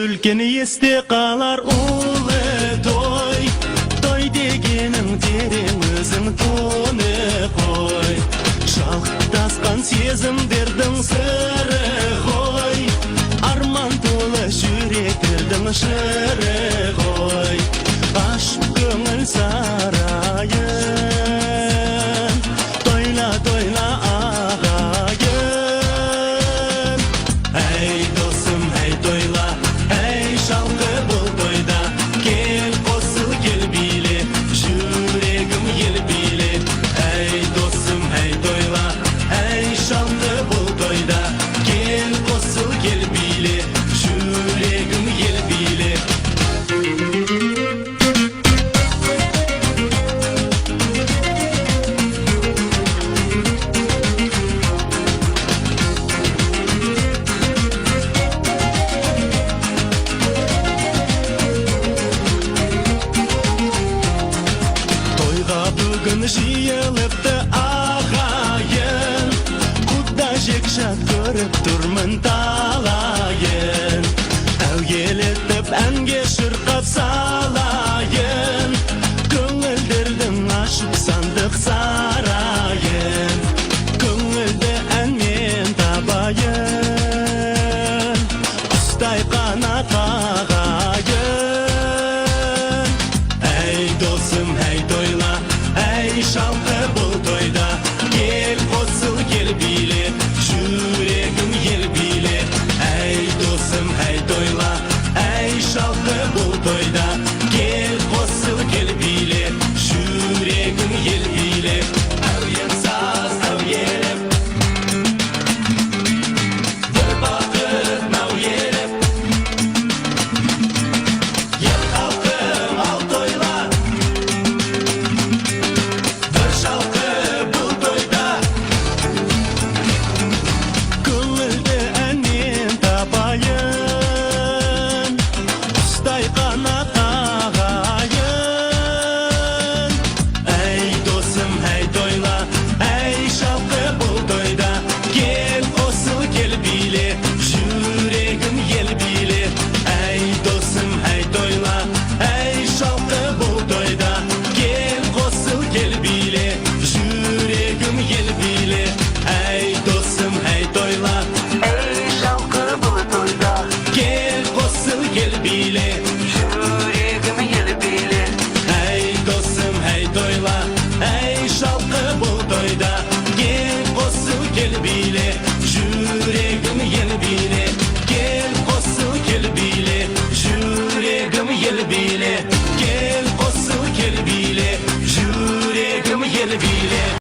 Ülkeni esте kalar ulu toy, toy degenin tereң özüң tonu koy. Şalqtaskan сезімдердің сыры koy, arman толы жүректердің шыры koy. Aşk көңіл sarайын, toyla toyla ağayın. Ey dostum, ey toyla, şalqı бұл тойда, кел қосыл кел биле, жүрегім ел биле. Әй досым, әй тойла, әй шалқы бұл тойда, кел қосыл кел биле, жүрегім ел биле. Бүгін жиылыпты ағайын, құда жекшат көріп тұрмын талайын. Әуелетіп әнге шырқап салайын, көңілдердің ашып сандық сарайын. Көңілді әнмен табайын, құстай қанат ағайын. Әй досым, әй тойла, әй шалқы бұл тойда, кел қосыл кел биле, жүрегім ел биле. Әй досым, әй тойла, әй шалқы бұл тойда, кел қосыл кел биле, жүрегім ел биле. Әуен саз әуелеп, бір бақыт нау елеп, ел халқым ал тойла, шалқы бұл тойда, көңілді әнмен табайын, құстай қанат ағайын. Әй досым, әй тойла, әй шалқы бұл тойда, кел қосыл кел биле, жүрегім ел биле. Әй досым, әй тойла, әй шалқы бұл тойда, кел қосыл кел биле, жүрегім ел биле. Әй досым, әй тойла, әй шалқы бұл тойда, кел қосыл кел биле.